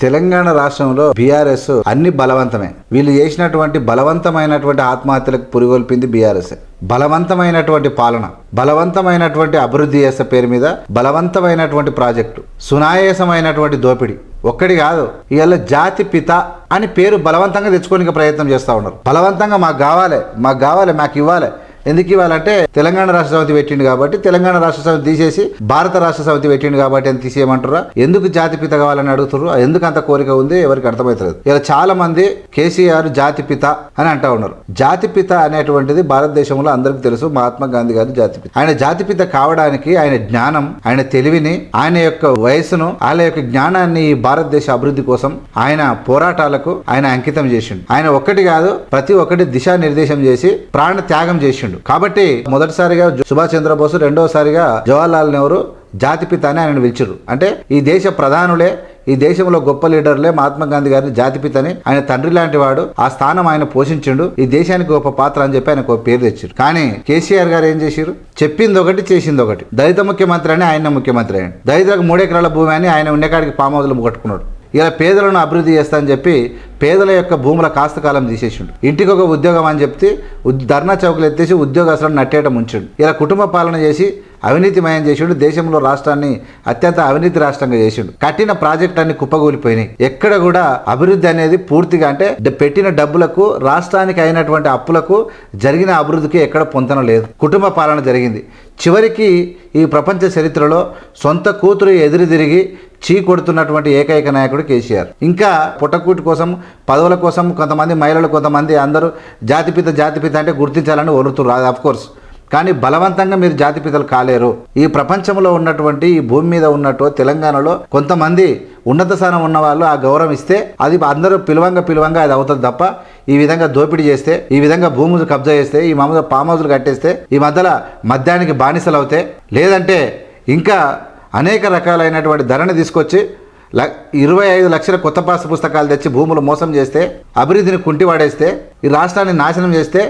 తెలంగాణ రాష్ట్రంలో బీఆర్ఎస్ అన్ని బలవంతమే. వీళ్ళు చేసినటువంటి బలవంతమైనటువంటి ఆత్మహత్యలకు పురిగొల్పింది బీఆర్ఎస్. బలవంతమైనటువంటి పాలన, బలవంతమైనటువంటి అభివృద్ధి చేసే పేరు మీద బలవంతమైనటువంటి ప్రాజెక్టు, సునాయాసమైనటువంటి దోపిడీ. ఒక్కడి కాదు, ఇవాళ జాతి పిత అని పేరు బలవంతంగా తెచ్చుకోనికి ప్రయత్నం చేస్తూ ఉన్నారు. బలవంతంగా మాకు కావాలి, మాకు ఇవ్వాలి. ఎందుకు ఇవ్వాలంటే తెలంగాణ రాష్ట్ర సమితి పెట్టిండు కాబట్టి, తెలంగాణ రాష్ట్ర సమితి తీసేసి భారత రాష్ట్ర సమితి పెట్టిండు కాబట్టి అని తీసేయమంటారా? ఎందుకు జాతిపిత కావాలని అడుగుతారు? ఎందుకు అంత కోరిక ఉంది ఎవరికి అర్థమవుతుంది. ఇలా చాలా మంది కేసీఆర్ జాతిపిత అని అంటా ఉన్నారు. జాతిపిత అనేటువంటిది భారతదేశంలో అందరికీ తెలుసు, మహాత్మా గాంధీ గారి జాతిపిత. ఆయన జాతిపిత కావడానికి ఆయన జ్ఞానం, ఆయన తెలివిని, ఆయన యొక్క వయసును, ఆయన యొక్క జ్ఞానాన్ని ఈ భారతదేశ అభివృద్ధి కోసం ఆయన పోరాటాలకు ఆయన అంకితం చేసిండు. ఆయన ఒక్కటి కాదు, ప్రతి ఒక్కటి దిశానిర్దేశం చేసి ప్రాణ త్యాగం చేసిండు. కాబట్టి మొదటిసారిగా సుభాష్ చంద్రబోస్, రెండోసారిగా జవహర్లాల్ నెహ్రూ జాతిపిత అని ఆయన పిలిచారు. అంటే ఈ దేశ ప్రధానులే, ఈ దేశంలో గొప్ప లీడర్లే మహాత్మా గాంధీ గారిని జాతిపితని, ఆయన తండ్రి లాంటి వాడు, ఆ స్థానం ఆయన పోషించిండు, ఈ దేశానికి గొప్ప పాత్ర అని చెప్పి ఆయనకు పేరు తెచ్చారు. కానీ కేసీఆర్ గారు ఏం చేశారు? చెప్పింది ఒకటి, చేసింది ఒకటి. దళిత ముఖ్యమంత్రి అని ఆయన ముఖ్యమంత్రి అయ్యాడు. దళితులకు 3 ఎకరాల భూమి అని ఆయన ఉండేకాడికి ఫామ్ హౌస్లు కట్టుకున్నాడు. ఇలా పేదలను అభివృద్ధి చేస్తా అని చెప్పి పేదల యొక్క భూముల కాస్తకాలం తీసేసిండు. ఇంటికి ఒక ఉద్యోగం అని చెప్తే ధర్నా చౌకలు ఎత్తేసి ఉద్యోగస్తులను నట్టేయటం ఉంచిండు. ఇలా కుటుంబ పాలన చేసి అవినీతిమయం చేసిండు. దేశంలో రాష్ట్రాన్ని అత్యంత అవినీతి రాష్ట్రంగా చేసిండు. కట్టిన ప్రాజెక్ట్ అన్ని కుప్పగూలిపోయినాయి. ఎక్కడ కూడా అభివృద్ధి అనేది పూర్తిగా, అంటే పెట్టిన డబ్బులకు, రాష్ట్రానికి అయినటువంటి అప్పులకు జరిగిన అభివృద్ధికి ఎక్కడ పొంతన లేదు. కుటుంబ పాలన జరిగింది. చివరికి ఈ ప్రపంచ చరిత్రలో సొంత కూతురు ఎదురు తిరిగి చీ కొడుతున్నటువంటి ఏకైక నాయకుడు కేసీఆర్. ఇంకా పుట్టకూటి కోసం, పదవుల కోసం కొంతమంది మహిళలు, కొంతమంది అందరూ జాతిపిత అంటే గుర్తించాలని వరుతున్నారు. ఆఫ్ కోర్స్, కానీ బలవంతంగా మీరు జాతిపితలు కాలేరు. ఈ ప్రపంచంలో ఉన్నటువంటి, ఈ భూమి మీద ఉన్నట్టు తెలంగాణలో కొంతమంది ఉన్నత స్థానం ఉన్న వాళ్ళు ఆ గౌరవం ఇస్తే అది అందరూ పిలవంగా అది అవుతుంది తప్ప, ఈ విధంగా దోపిడీ చేస్తే, ఈ విధంగా భూములు కబ్జా చేస్తే, ఈ మామూలుగా ఫామ్ హౌస్లు కట్టేస్తే, ఈ మధ్యలో మద్యానికి బానిసలు అవుతే, లేదంటే ఇంకా అనేక రకాలైనటువంటి ధరని తీసుకొచ్చి 25 లక్షల కొత్త పాస్ పుస్తకాలు తెచ్చి భూములు మోసం చేస్తే, అభివృద్ధిని కుంటివాడేస్తే, ఈ రాష్ట్రాన్ని నాశనం చేస్తే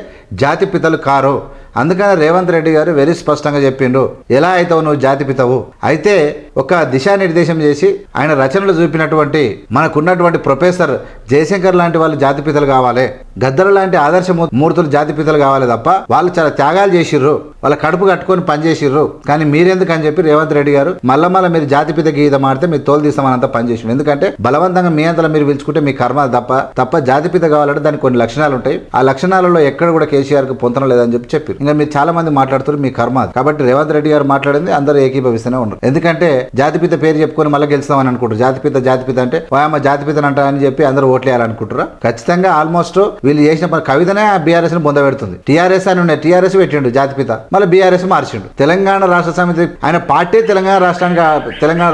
జాతిపితలు కారు. అందుకని రేవంత్ రెడ్డి గారు వెరీ స్పష్టంగా చెప్పిండు, ఎలా అవుతావు నువ్వు జాతిపితవు? అయితే ఒక దిశానిర్దేశం చేసి ఆయన రచనలు చూపినటువంటి మనకున్నటువంటి ప్రొఫెసర్ జయశంకర్ లాంటి వాళ్ళు జాతిపితలు కావాలి, గద్దర లాంటి ఆదర్శ మూర్తులు జాతిపితలు కావాలి తప్ప, వాళ్ళు చాలా త్యాగాలు చేసిర్రు, వాళ్ళ కడుపు కట్టుకొని పనిచేసిర్రు. కానీ మీరెందుకు అని చెప్పి రేవంత్ రెడ్డి గారు మళ్ళా మీరు జాతిపిత గీతం ఆడితే మీరు తోలు తీస్తామనంతా పనిచేసిండు. ఎందుకంటే బలవంతంగా మీ అంతలో మీరు పిలుచుకుంటే మీ కర్మ తప్ప జాతిపిత కావాలంటే దానికి కొన్ని లక్షణాలు ఉంటాయి. ఆ లక్షణాలలో ఎక్కడ కూడా కేసీఆర్ కు పొంతన లేదని చెప్పారు. ఇంకా మీరు చాలా మంది మాట్లాడుతారు, మీ కర్మ. కాబట్టి రేవంత్ రెడ్డి గారు మాట్లాడింది అందరూ ఏకీభవిస్తూనే ఉన్నారు. ఎందుకంటే జాతిపిత పేరు చెప్పుకొని మళ్ళీ గెలుస్తామని అనుకుంటారు. జాతిపిత అంటే వాయమ్మ జాతిపితని అంట అని చెప్పి అందరూ ఓట్లేయాలనుకుంటారా? ఖచ్చితంగా ఆల్మోస్ట్ వీళ్ళు చేసిన కవితనే బీఆర్ఎస్ ని పొందబెడుతుంది. టీఆర్ఎస్ అని ఉండే, టీఆర్ఎస్ పెట్టిండు జాతిపిత, మళ్ళీ బీఆర్ఎస్ మార్చిండు. తెలంగాణ రాష్ట్ర సమితి ఆయన పార్టీ తెలంగాణ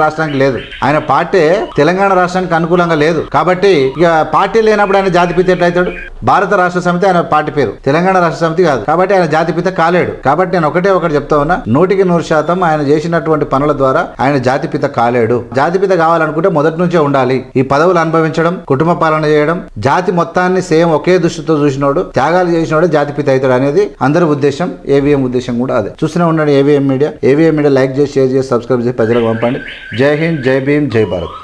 రాష్ట్రానికి లేదు. ఆయన పార్టీ తెలంగాణ రాష్ట్రానికి అనుకూలంగా లేదు. కాబట్టి ఇక పార్టీ లేనప్పుడు ఆయన జాతిపిత ఎట్లయితాడు? భారత రాష్ట్ర సమితి ఆయన పార్టీ పేరు, తెలంగాణ రాష్ట్ర సమితి కాదు. కాబట్టి ఆయన జాతిపిత కాలేడు. కాబట్టి నేను ఒకటి చెప్తా ఉన్నా, 100% ఆయన చేసినటువంటి పనుల ద్వారా ఆయన జాతిపిత కాలేడు. జాతిపిత కావాలనుకుంటే మొదటి నుంచే ఉండాలి. ఈ పదవులు అనుభవించడం, కుటుంబ పాలన చేయడం, జాతి మొత్తాన్ని సేమ్ ఒకే దృష్టితో చూసినోడు, త్యాగాలు చేసినోడు జాతిపిత అవుతాడు అనేది అందరి ఉద్దేశం, ఏవిఎం ఉద్దేశం కూడా అదే. చూస్తూనే ఉండండి ఏవిఎం మీడియా. లైక్ చేసి, షేర్ చేసి, సబ్స్క్రైబ్ చేసి ప్రజలకు పంపండి. జై హింద్, జై భీమ్, జై భారత్.